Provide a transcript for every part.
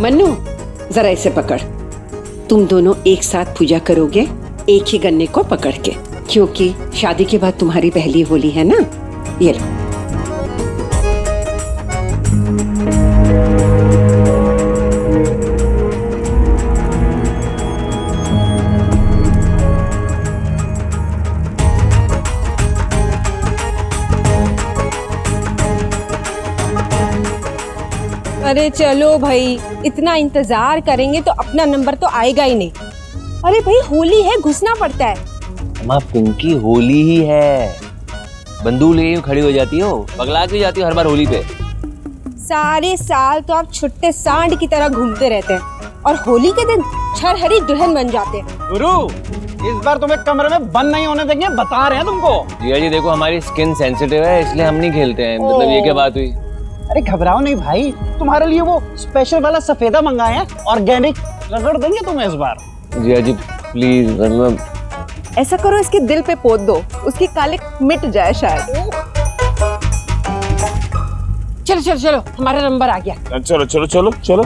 मन्नू, जरा इसे पकड़। तुम दोनों एक साथ पूजा करोगे एक ही गन्ने को पकड़ के, क्योंकि शादी के बाद तुम्हारी पहली होली है ना। ये लो। अरे चलो भाई, इतना इंतजार करेंगे तो अपना नंबर तो आएगा ही नहीं। अरे भाई होली है, घुसना पड़ता है। माँ पिंकी, होली ही है। बंदूक लेके खड़ी हो जाती हो, पगला क्यों जाती हो हर बार होली पे? सारे साल तो आप छुट्टे सांड की तरह घूमते रहते हैं और होली के दिन छरहरी दुल्हन बन जाते हैं। गुरु, इस बार तुम्हें कमरे में बंद नहीं होने देंगे, बता रहे हैं तुमको। जिया जी देखो, हमारी स्किन सेंसिटिव है इसलिए हम नहीं खेलते हैं। मतलब ये क्या बात हुई? अरे घबराओ नहीं भाई, तुम्हारे लिए वो स्पेशल वाला सफेदा मंगाए हैं, ऑर्गेनिक, रगड़ देंगे तुम्हें इस बार। जिया जी प्लीज, मतलब ऐसा करो, इसके दिल पे पोत दो, उसकी कालिक मिट जाए शायद। चलो चलो चलो, हमारा नंबर आ गया। चलो चलो चलो चलो।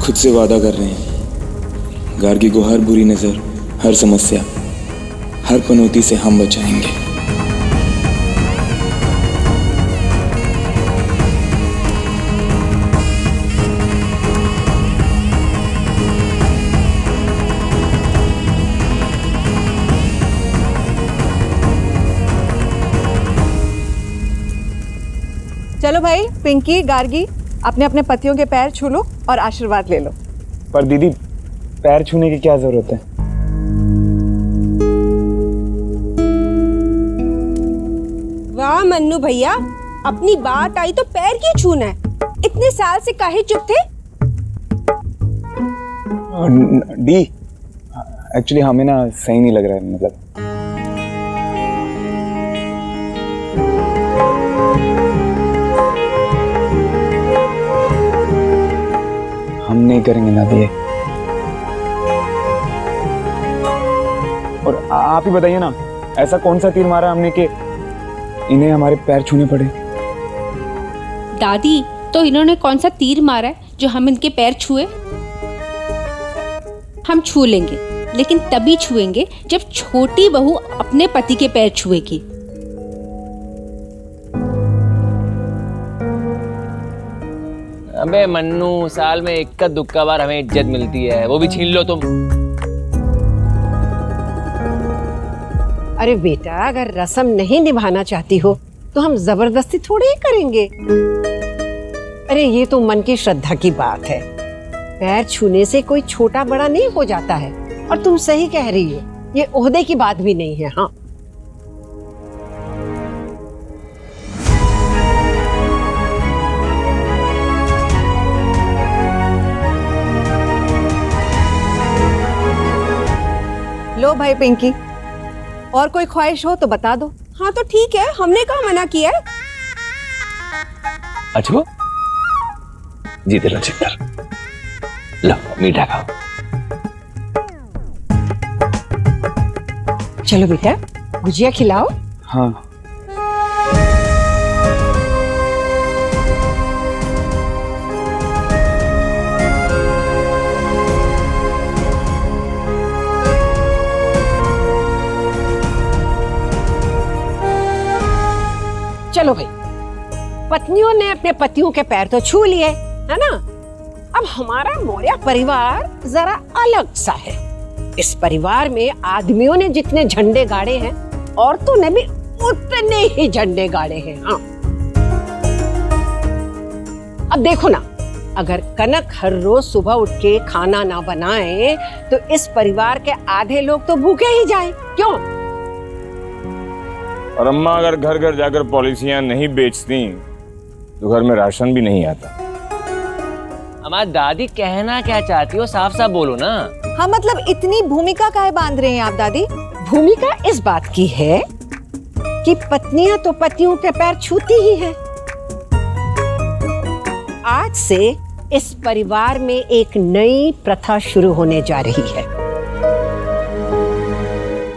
खुद से वादा कर रहे हैं, गार्गी को हर बुरी नज़र, हर समस्या, हर पनौती से हम बचाएंगे। चलो भाई, पिंकी, गार्गी, अपने अपने पतियों के पैर छू लो और आशीर्वाद ले लो। पर दीदी, पैर छूने की क्या जरूरत है? वाह मन्नू भैया, अपनी बात आई तो पैर क्यों छूना है? इतने साल से काहे चुप थे? डी, एक्चुअली हमें ना सही नहीं लग रहा है, मतलब हम नहीं करेंगे ना दिए। और आप ही बताइए ना, ऐसा कौन सा तीर मारा हमने कि इन्हें हमारे पैर छूने पड़े? दादी, तो इन्होंने कौन सा तीर मारा है जो हम इनके पैर छुए? हम छू लेंगे, लेकिन तभी छुएंगे जब छोटी बहू अपने पति के पैर छुएगी। अबे मन्नू, साल में इक्का दुक्का बार हमें इज्जत मिलती है, वो भी छीन लो तुम। अरे बेटा, अगर रस्म नहीं निभाना चाहती हो तो हम जबरदस्ती थोड़ी ही करेंगे। अरे ये तो मन की श्रद्धा की बात है। पैर छूने से कोई छोटा बड़ा नहीं हो जाता है। और तुम सही कह रही हो, ये ओहदे की बात भी नहीं है। हाँ, लो भाई पिंकी, और कोई ख्वाहिश हो तो बता दो। हाँ तो ठीक है, हमने कहाँ मना किया है। अच्छा जीते लो चित्तर, लो मीठा खाओ। चलो बेटा, गुजिया खिलाओ। हाँ, चलो भाई, पत्नियों ने अपने पतियों के पैर तो छू लिए, है ना। अब हमारा मौर्य परिवार जरा अलग सा है। इस परिवार में आदमियों ने जितने झंडे गाड़े हैं, औरतों ने भी उतने ही झंडे गाड़े हैं। हाँ, अब देखो ना, अगर कनक हर रोज सुबह उठ के खाना ना बनाए तो इस परिवार के आधे लोग तो भूखे ही जाएं। क्यों? और अम्मा अगर घर घर जाकर पॉलिसियां नहीं बेचती तो घर में राशन भी नहीं आता। हमारी दादी कहना क्या चाहती हो, साफ साफ बोलो ना। हाँ मतलब इतनी भूमिका काहे बांध रहे हैं आप दादी? भूमिका इस बात की है कि पत्नियां तो पतियों के पैर छूती ही हैं। आज से इस परिवार में एक नई प्रथा शुरू होने जा रही है।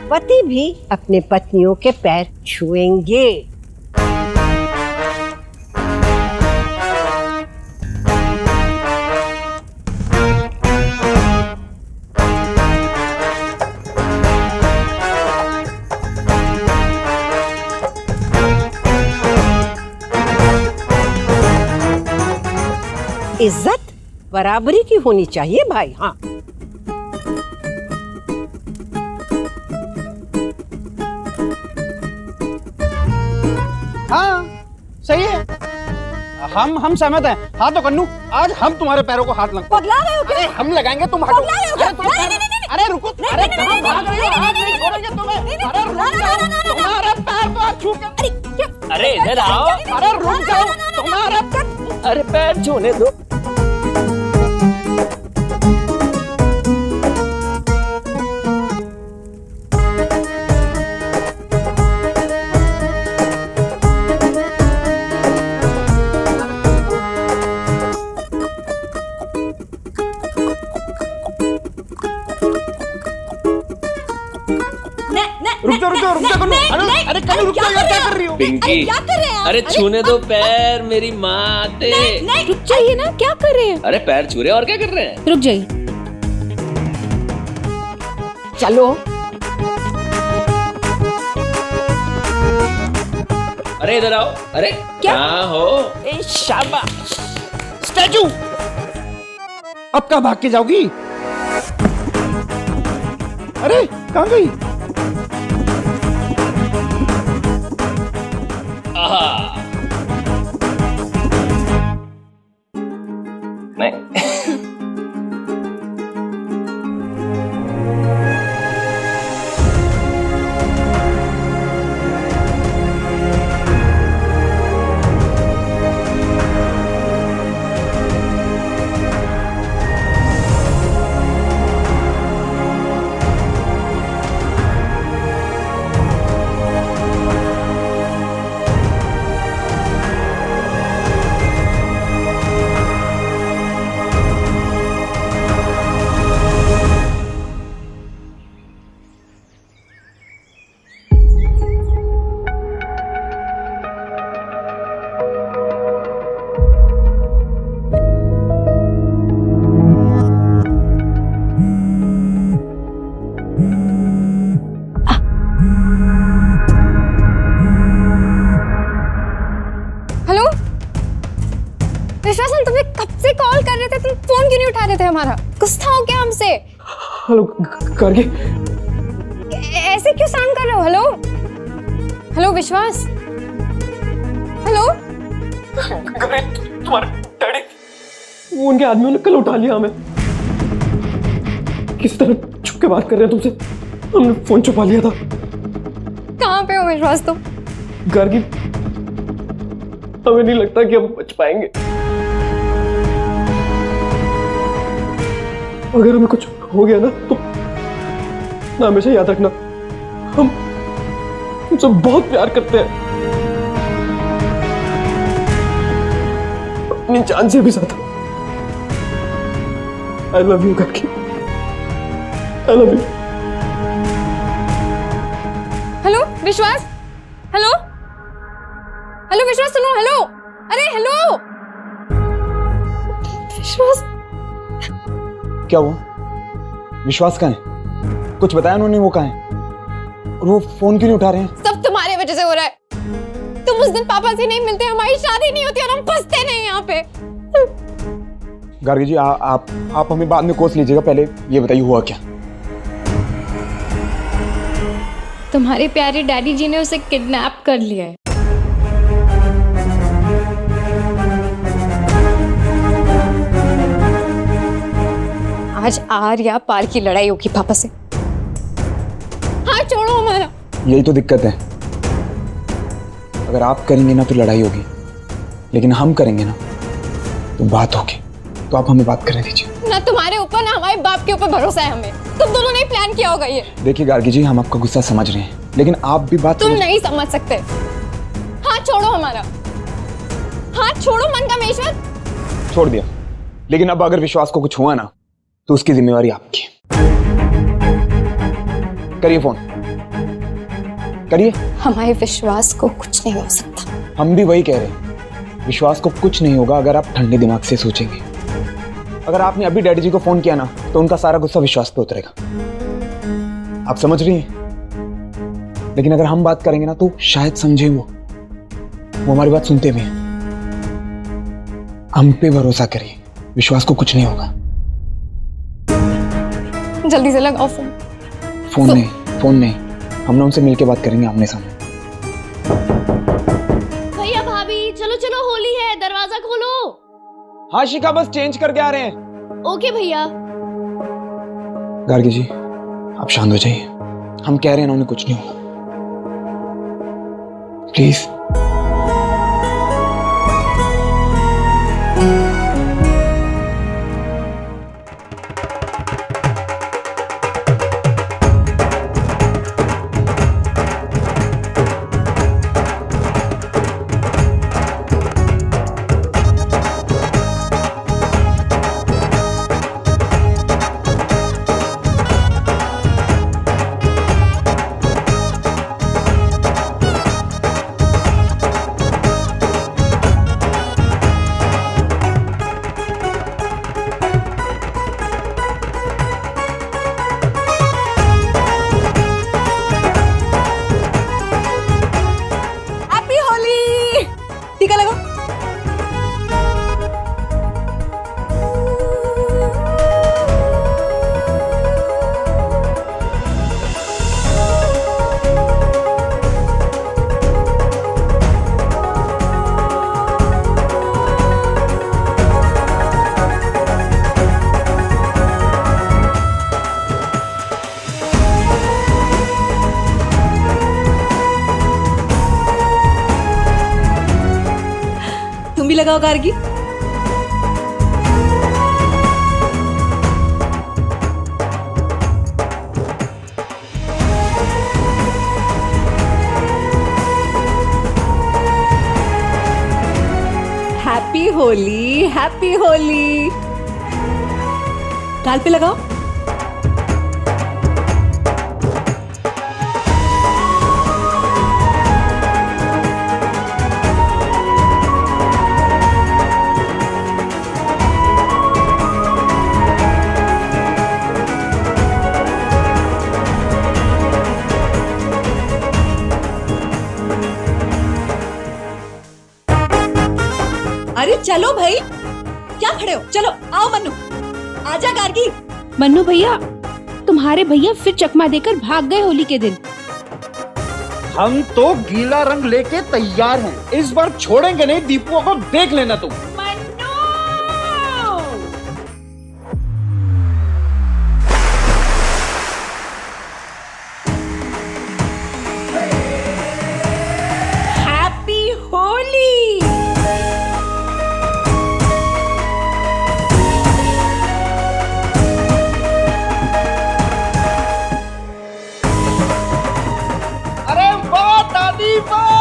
पति भी अपने पत्नियों के पैर छुएंगे। इज्जत बराबरी की होनी चाहिए भाई। हाँ हाँ सही है, हम सहमत हैं। हाँ तो कन्नू, आज हम तुम्हारे पैरों को हाथ लगाएंगे। पगला रहे हो क्या? अरे हम लगाएंगे, तुम हटो। पगला रहे हो क्या? अरे रुको, अरे कहाँ भाग रही हो? हाथ नहीं छोड़ेंगे तुम्हें। अरे रुक जाओ, तुम्हारे पैर पर छू के। अरे क्या? अरे इधर आओ। अरे रुक जाओ, तुम्हारे अरे पैर छूने दो। रुक जाओ कन्नू। अरे कन्नू रुक जाओ यार, क्या कर रही हो? पिंकी, क्या कर रहे हैं आप? अरे छूने दो पैर, मेरी माँ ते। नहीं रुक जाइए ना, क्या कर रहे हैं? अरे पैर छू रहे और क्या कर रहे हैं? रुक जाइए। चलो। अरे इधर आओ। अरे क्या? कहाँ हो? ए शाबाश। स्टैचू, अब कहाँ भाग के जाओगी? अरे कहाँ गई? आहा। नहीं। विश्वास, हम तुम्हें कब से कॉल कर रहे थे, तुम फोन क्यों नहीं उठा रहे थे हमारा? गुस्सा हो क्या हमसे? हेलो गार्गी, ऐसे क्यों साउंड कर रहे हो? हेलो हेलो विश्वास, हेलो। तुम्हारे डैडी, वो उनके आदमियों ने कल उठा लिया हमें। किस तरह छुप के बात कर रहे हैं तुमसे, हमने फोन छुपा लिया था। कहाँ पे हो विश्वास तुम? गार्गी, हमें नहीं लगता कि हम बच पाएंगे। अगर हमें कुछ हो गया ना तो ना, हमेशा याद रखना, हम तुमसे बहुत प्यार करते हैं, अपनी जान से भी ज्यादा। I love you, Gargi, I love you। Hello विश्वास, हेलो हेलो विश्वास, सुनो, हेलो, अरे हेलो विश्वास। क्या हुआ? विश्वास कहाँ है? कुछ बताया उन्होंने? वो कहाँ है? और वो फोन क्यों नहीं उठा रहे हैं? सब तुम्हारे वजह से हो रहा है। तुम उस दिन पापा से नहीं मिलते, हमारी शादी नहीं होती और हम फंसते नहीं यहाँ पे। गार्गी जी, आप हमें बाद में कोस लीजिएगा, पहले ये बताइए हुआ क्या? तुम्हारे प्यारे डैडी जी ने उसे किडनैप कर लिया है। आज आर या पार की लड़ाई होगी पापा से। हाँ छोड़ो हमारा। यही तो दिक्कत है, अगर आप करेंगे ना तो लड़ाई होगी, लेकिन हम करेंगे ना तो बात होगी। तो आप हमें बात करने दीजिए। ना तुम्हारे ऊपर ना हमारे बाप के ऊपर भरोसा है हमें। तुम दोनों ने प्लान किया होगा ये। देखिए गार्गी जी, हम आपका गुस्सा समझ रहे हैं, लेकिन आप भी बात तुम नहीं समझ सकते। हाँ छोड़ो हमारा, हाँ छोड़ो मन का मेश्वर। छोड़ दिया, लेकिन अब अगर विश्वास को कुछ हुआ ना तो उसकी जिम्मेवारी आपकी। करिए फोन, करिए। हमारे विश्वास को कुछ नहीं हो सकता। हम भी वही कह रहे हैं, विश्वास को कुछ नहीं होगा अगर आप ठंडे दिमाग से सोचेंगे। अगर आपने अभी डैडी जी को फोन किया ना तो उनका सारा गुस्सा विश्वास पे उतरेगा। आप समझ रही हैं? लेकिन अगर हम बात करेंगे ना तो शायद समझे वो हमारी बात सुनते भी हैं। हम पे भरोसा करिए, विश्वास को कुछ नहीं होगा। जल्दी से लगाओ फोन। फोन नहीं, हम ना उनसे मिलके बात करेंगे आमने सामने। भैया भाभी चलो चलो, होली है, दरवाजा खोलो। हाँ शिखा, बस चेंज करके आ रहे हैं। ओके भैया। गार्गी जी आप शांत हो जाइए, हम कह रहे हैं ना उन्हें कुछ नहीं होगा, प्लीज। टीका लगाओ। तुम भी लगाओ गार्गी। Happy Holi, happy Holi. गाल पे लगाओ। अरे चलो भाई, क्या खड़े हो, चलो आओ। मन्नू आजा। गार्गी। मन्नू भैया, तुम्हारे भैया फिर चकमा देकर भाग गए होली के दिन। हम तो गीला रंग लेके तैयार हैं, इस बार छोड़ेंगे नहीं। दीपुआ को देख लेना तुम। हैप्पी होली। अरे वाह दादी वाह।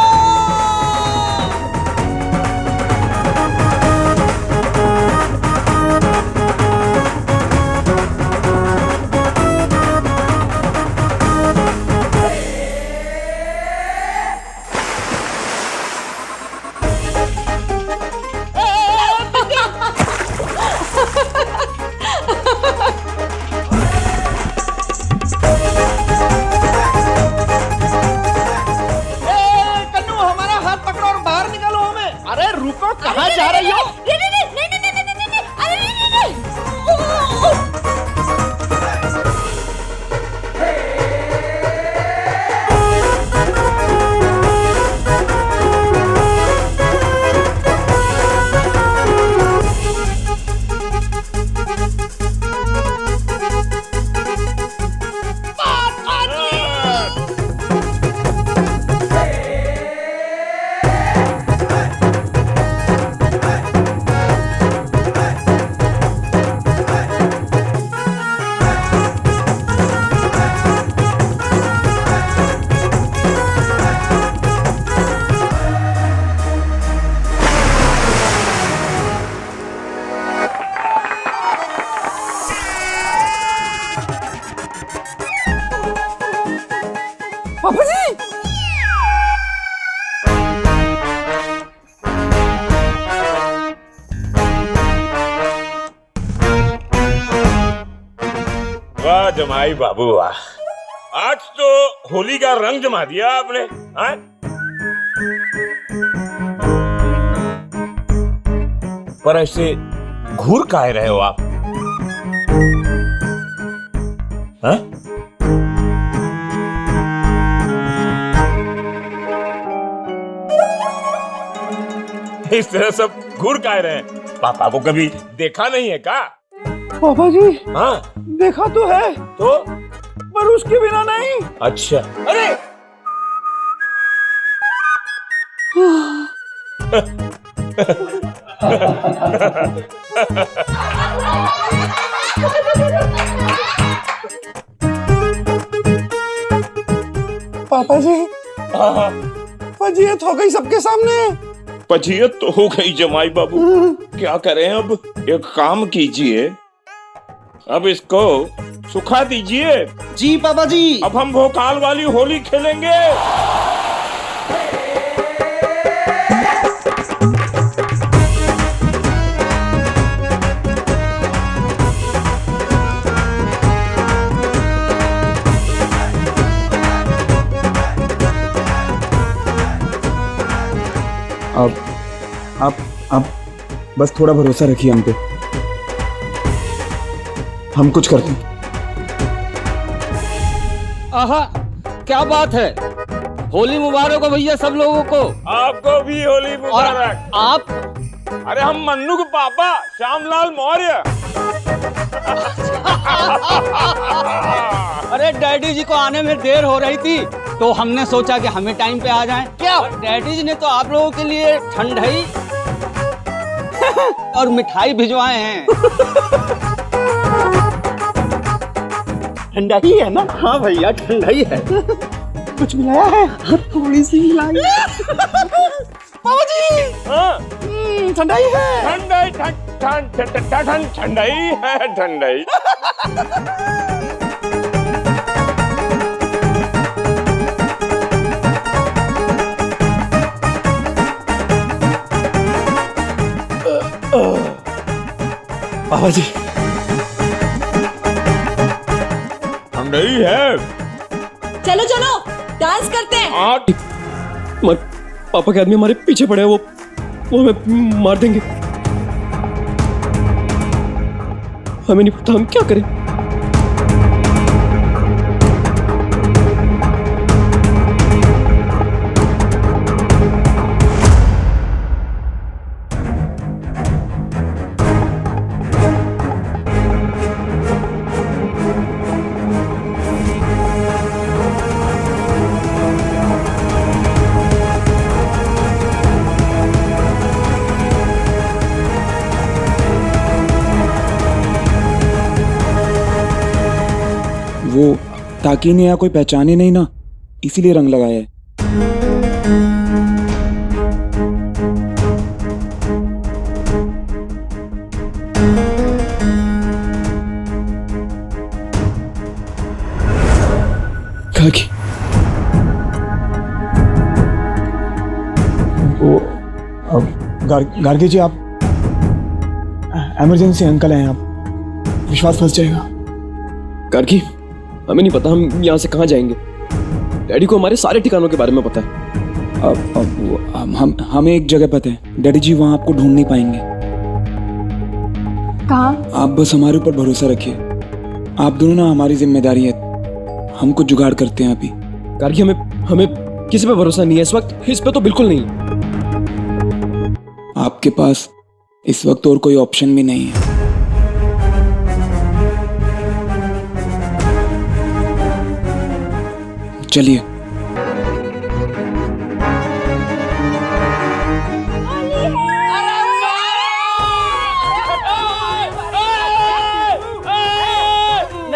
पापा जी। वाह जमाई बाबू वाह, आज तो होली का रंग जमा दिया आपने। हाँ? पर ऐसे घूर काहे रहे हो आप? हाँ? इस तरह सब घूर काहे रहे हैं? पापा को कभी देखा नहीं है का? पापा जी हाँ देखा तो है, तो पर उसके बिना नहीं। अच्छा, अरे पापा जी फजीयत हो गई सबके सामने। पछियत तो हो गई जमाई बाबू, क्या करें अब? एक काम कीजिए, अब इसको सुखा दीजिए। जी पापा जी। अब हम भोकाल वाली होली खेलेंगे। आप बस थोड़ा भरोसा रखिए हम पे, हम कुछ करते हैं। आहा क्या बात है, होली मुबारक हो भैया सब लोगों को। आपको भी होली मुबारक। आप? अरे हम मन्नू के पापा श्यामलाल मौर्य। अरे डैडी जी को आने में देर हो रही थी तो हमने सोचा कि हमें टाइम पे आ जाएं। क्या डैडी जी ने तो आप लोगों के लिए ठंडाई और मिठाई भिजवाए हैं। ठंडाई है ना? हाँ भैया ठंडाई है। कुछ मिलाया है? हाँ थोड़ी सी मिलाई। बाबा जी ठंडाई है। ठंडाई ठंडाई है ठंडाई। पापा जी ठंडाई है। चलो चलो डांस करते हैं। पापा के आदमी हमारे पीछे पड़े हैं, वो हमें मार देंगे। हमें नहीं पता हम क्या करें। वो ताकि ने या कोई पहचाने नहीं ना, इसीलिए रंग लगाया है। काकी वो गार्गी जी, आप इमरजेंसी अंकल हैं, आप विश्वास फंस जाएगा। गार्गी हमें नहीं पता हम यहाँ से कहाँ जाएंगे। डैडी को हमारे सारे ठिकानों के बारे में पता है। हमें एक जगह पता है, डैडी जी वहाँ आपको ढूंढ नहीं पाएंगे। कहाँ? आप बस हमारे ऊपर भरोसा रखिए। आप दोनों ना हमारी जिम्मेदारी है, हम कुछ जुगाड़ करते हैं अभी। गार्गी हमें किसी पे भरोसा नहीं है इस वक्त, इस पे तो बिल्कुल नहीं। आपके पास इस वक्त और कोई ऑप्शन भी नहीं है। चलिए।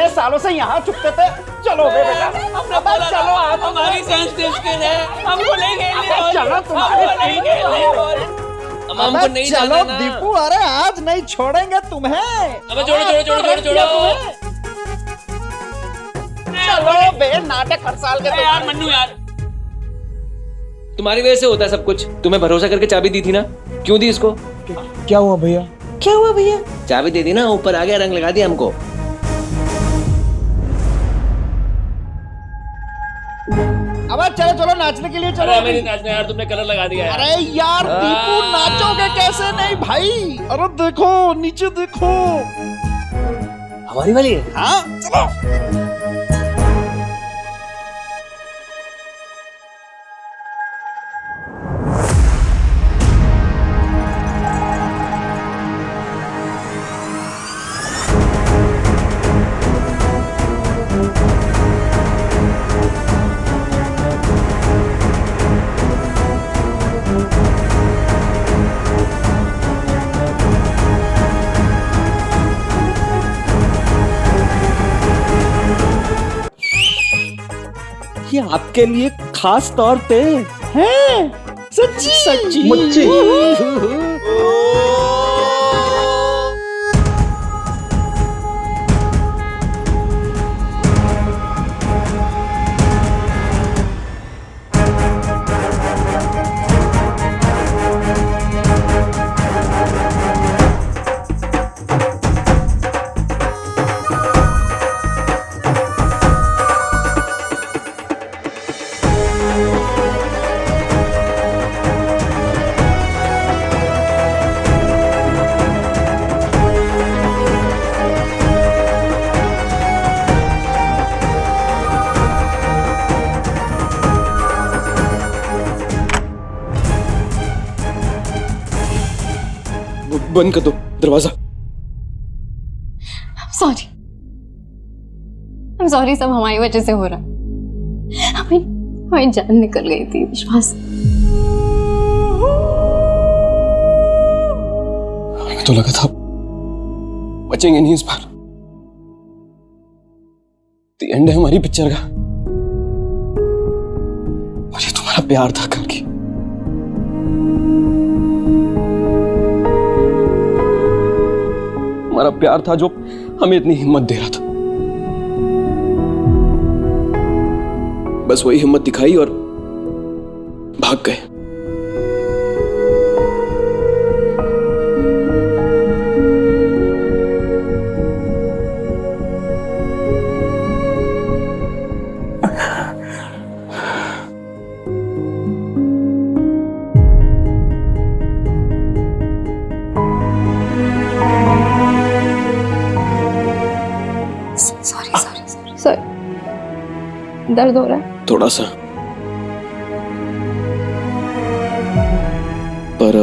सालों से यहाँ चुपते थे। चलो बे बेटा, अब चलो। आप हमारी सेंसिटिव स्किन है, हमको नहीं खेलने। चलो तुम्हारे हमको नहीं चलो जाना। दीपू, अरे आज नहीं छोड़ेंगे तुम्हें। अबे छोड़ो। चलो चलो बे, नाटक हर साल के यार मन्नू यार, तुम्हारी वजह से होता है सब कुछ। तुम्हें भरोसा करके चाबी दी थी ना, क्यों दी इसको? क्या हुआ भैया? क्या हुआ भैया? चाबी दे दी ना, ऊपर आ गया, रंग लगा दिया हमको। अब चलो चलो नाचने के लिए चलो। अरे हमें नहीं नाचना यार, तुमने कलर लगा दिया यार। अरे यार दीपू, नाचोगे कैसे नहीं भाई? अरे देखो नीचे देखो। हमारी वाली है? हाँ चलो। ये आपके लिए खास तौर पे है। सच्ची सच्ची मच्छी। बंद कर दो दरवाजा। सॉरी, सब हमारी वजह से हो रहा है। हमें जान निकल गई थी विश्वास। हमें तो लगा था बचेंगे नहीं इस बार। द एंड है हमारी पिक्चर का। और ये तुम्हारा प्यार था करके। हमारा प्यार था जो हमें इतनी हिम्मत दे रहा था। बस वही हिम्मत दिखाई और भाग गए। सॉरी, दर्द हो रहा है थोड़ा सा, पर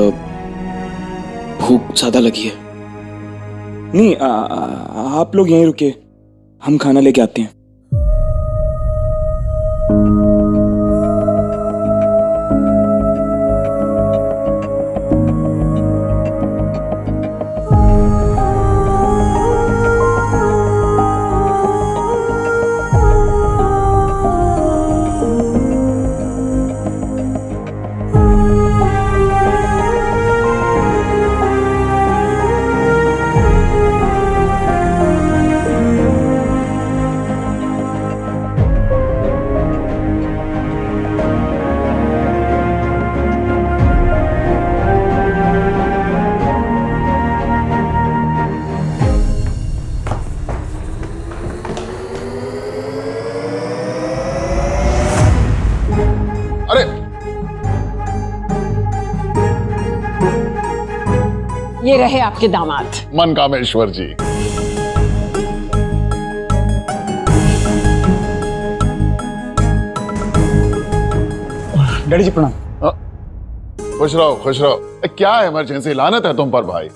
भूख ज्यादा लगी है। नहीं आप लोग यहीं रुके, हम खाना लेके आते हैं। ये रहे आपके दामाद। मनकामेश्वर जी। डैडी जी प्रणाम। खुश रहो खुश रहो। क्या इमरजेंसी लानत है तुम पर भाई।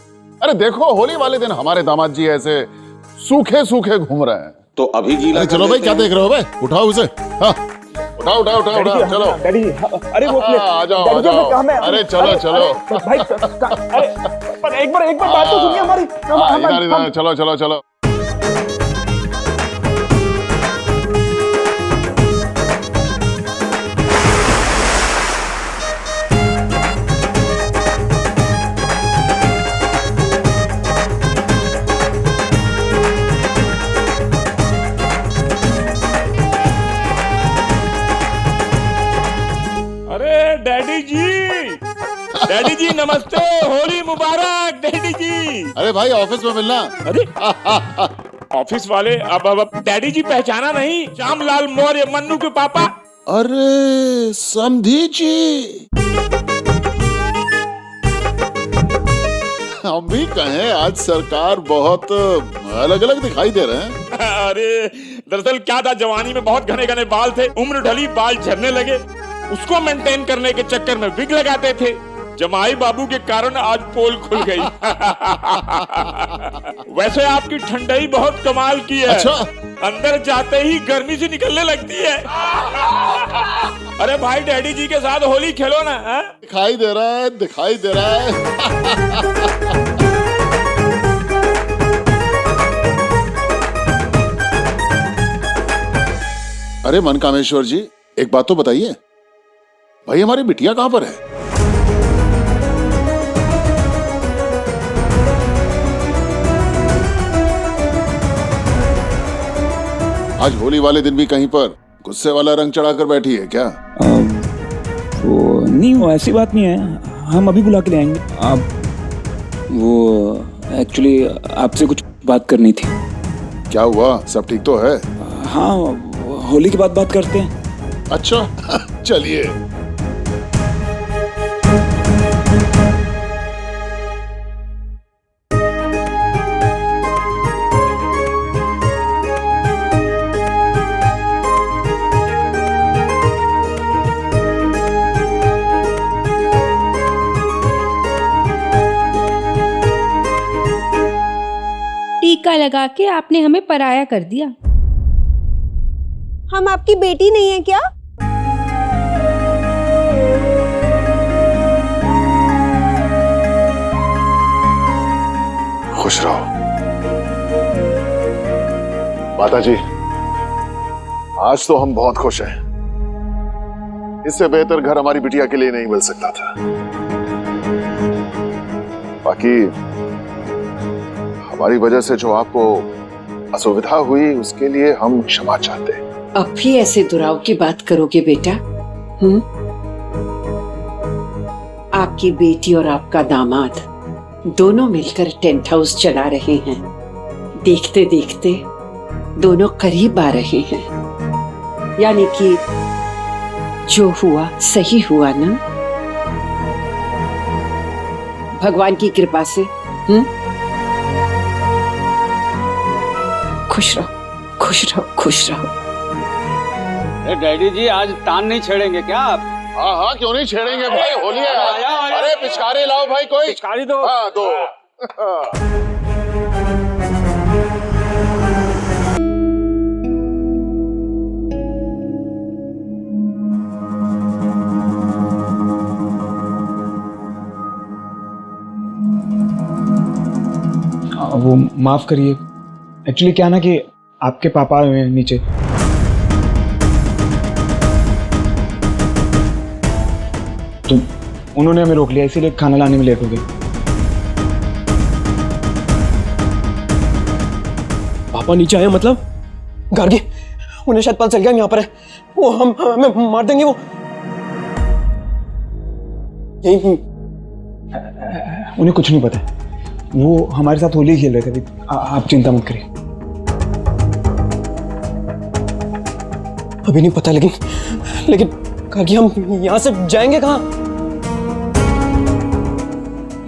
अरे देखो होली वाले दिन हमारे दामाद जी ऐसे सूखे सूखे घूम रहे हैं। तो अभी गीला चलो भाई, क्या देख रहे हो भाई? उठाओ उसे। हाँ उठाओ उठाओ उठाओ उठाओ, चलो डैडी जी। अरे वो आ जाओ आ जाओ। अरे चलो चलो भाई, पर एक बार बात तो सुनिए हमारी। इधर इधर, चलो चलो चलो। डैडी जी नमस्ते, होली मुबारक डैडी जी। अरे भाई ऑफिस में मिलना। अरे ऑफिस वाले अब डैडी जी पहचाना नहीं? श्यामलाल मौर्य, मन्नू के पापा। अरे समधी जी, हम भी कहें आज सरकार बहुत अलग अलग दिखाई दे रहे हैं। अरे दरअसल क्या था, जवानी में बहुत घने घने बाल थे, उम्र ढली बाल झड़ने लगे, उसको मेंटेन करने के चक्कर में विग लगाते थे। जमाई बाबू के कारण आज पोल खुल गई। वैसे आपकी ठंडाई बहुत कमाल की है। अच्छा? अंदर जाते ही गर्मी से निकलने लगती है। अरे भाई डैडी जी के साथ होली खेलो ना। हा? दिखाई दे रहा है, दिखाई दे रहा है। अरे मनकामेश्वर जी, एक बात तो बताइए, भाई हमारी बिटिया कहां पर है? आज होली वाले दिन भी कहीं पर गुस्से वाला रंग चढ़ाकर बैठी है क्या? वो नहीं, वो ऐसी बात नहीं है, हम अभी बुला के ले आएंगे। आप वो एक्चुअली आपसे कुछ बात करनी थी। क्या हुआ, सब ठीक तो है? हाँ, होली के बाद बात करते हैं। अच्छा चलिए। टीका लगा के आपने हमें पराया कर दिया। हम आपकी बेटी नहीं है क्या? खुश रहो माता जी, आज तो हम बहुत खुश हैं। इससे बेहतर घर हमारी बिटिया के लिए नहीं मिल सकता था। बाकी हमारी वजह से जो आपको असुविधा हुई उसके लिए हम क्षमा चाहते हैं। अब भी ऐसे दुराव की बात करोगे बेटा? आपकी बेटी और आपका दामाद दोनों मिलकर टेंट हाउस चला रहे हैं। देखते देखते दोनों करीब आ रहे हैं। यानी कि जो हुआ सही हुआ ना, भगवान की कृपा से। खुश रहो, खुश रहो, खुश रहो। डैडी जी, आज तान नहीं छेड़ेंगे क्या आप? हाँ हाँ, क्यों नहीं छेड़ेंगे भाई, होली है। अरे पिचकारी लाओ भाई, कोई पिचकारी दो। हाँ दो। वो माफ करिए, एक्चुअली क्या ना कि आपके पापा आए हुए हैं नीचे। तो उन्होंने हमें रोक लिया, इसीलिए खाना लाने में लेट हो गए। पापा नीचे आए मतलब? गार्गी, उन्हें शायद पता चल गया हम यहाँ पर है। वो हमें मार देंगे। वो यही उन्हें कुछ नहीं पता है, वो हमारे साथ होली खेल रहे थे अभी। आप चिंता मत करिए। अभी नहीं पता, लेकिन गार्गी हम यहाँ से जाएंगे कहाँ?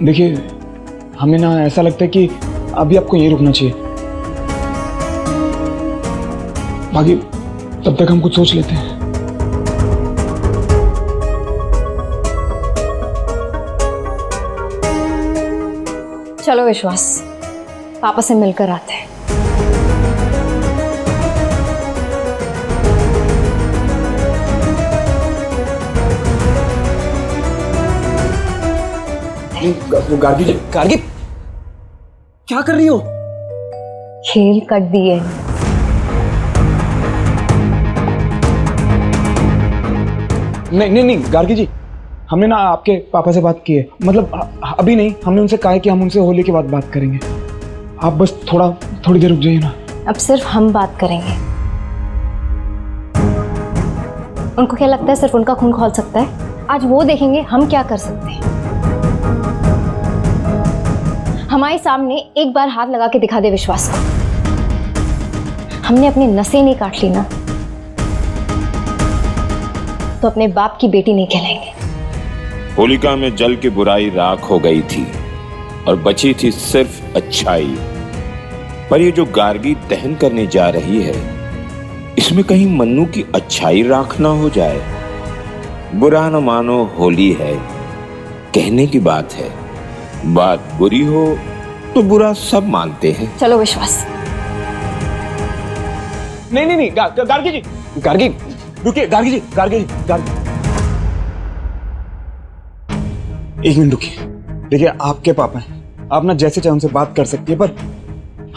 देखिए, हमें ना ऐसा लगता है कि अभी आपको यहीं रुकना चाहिए। बाकी तब तक हम कुछ सोच लेते हैं। चलो विश्वास, पापा से मिलकर आते हैं। गार्गी जी, गार्गी क्या कर रही हो? खेल कट दिए। नहीं गार्गी जी, हमने ना आपके पापा से बात की है। मतलब अभी नहीं, हमने उनसे कहा है कि हम उनसे होली के बाद बात करेंगे। आप बस थोड़ी देर रुक जाइए ना। अब सिर्फ हम बात करेंगे। उनको क्या लगता है सिर्फ उनका खून खौल सकता है? आज वो देखेंगे हम क्या कर सकते हैं। हमारे सामने एक बार हाथ लगा के दिखा दे विश्वास को। हमने अपनी नसें नहीं काट ली ना, तो अपने बाप की बेटी नहीं कहलाएंगे। होलिका में जल की बुराई राख हो गई थी और बची थी सिर्फ अच्छाई। पर ये जो गार्गी दहन करने जा रही है, इसमें कहीं मन्नू की अच्छाई राख ना हो जाए। बुरा न मानो, होली है, कहने की बात है। बात बुरी हो तो बुरा सब मानते हैं। चलो विश्वास। नहीं, गार्गी जी, गार्गी रुकिए, गार्गी जी, गार्गी। एक मिनट रुकिए। देखिए, आपके पापा हैं, आप ना जैसे चाहे उनसे बात कर सकती है, पर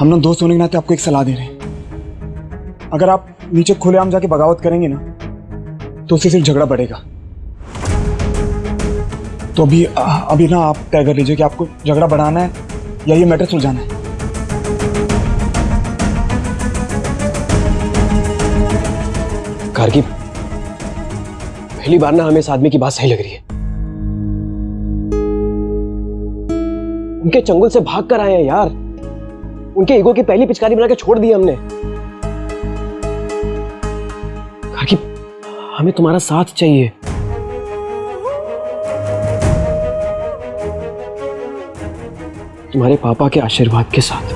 हम ना दोस्त होने के नाते आपको एक सलाह दे रहे हैं। अगर आप नीचे खुलेआम जाके बगावत करेंगे ना, तो उससे सिर्फ झगड़ा बढ़ेगा। तो अभी ना आप तय कर लीजिए कि आपको झगड़ा बढ़ाना है या ये मैटर सुलझाना है। गार्गी, पहली बार ना हमें इस आदमी की बात सही लग रही है। उनके चंगुल से भाग कर आए हैं यार। उनके ईगो की पहली पिचकारी बना के छोड़ दी हमने। गार्गी, हमें तुम्हारा साथ चाहिए। तुम्हारे पापा के आशीर्वाद के साथ।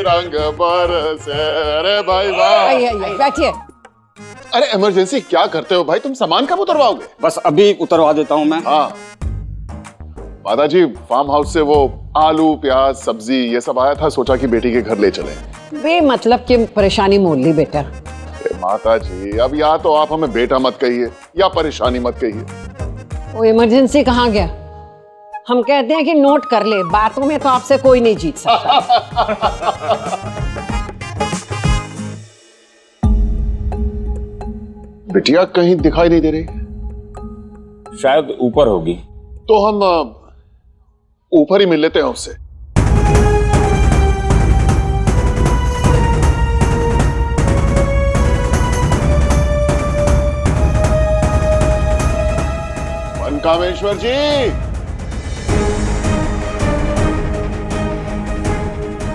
रंग बरसे। अरे भाई वाह, बैठिए। अरे इमरजेंसी क्या करते हो भाई, तुम सामान कब उतरवाओगे? बस अभी उतरवा देता हूं मैं। हाँ माताजी, फार्म हाउस से वो आलू प्याज सब्जी ये सब आया था, सोचा कि बेटी के घर ले चले। बेमतलब की परेशानी मोल ली बेटा। माताजी, अब या तो आप हमें बेटा मत कहिए या परेशानी मत कहिए। वो इमरजेंसी कहाँ गया? हम कहते हैं कि नोट कर ले, बातों में तो आपसे कोई नहीं जीत सकता। बिटिया कहीं दिखाई नहीं दे रही। शायद ऊपर होगी। तो हम ऊपर ही मिल लेते हैं उससे। मनकामेश्वर जी,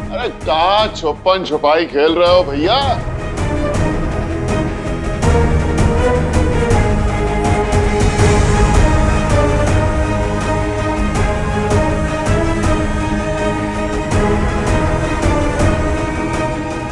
अरे कहाँ छुपन छुपाई खेल रहे हो भैया?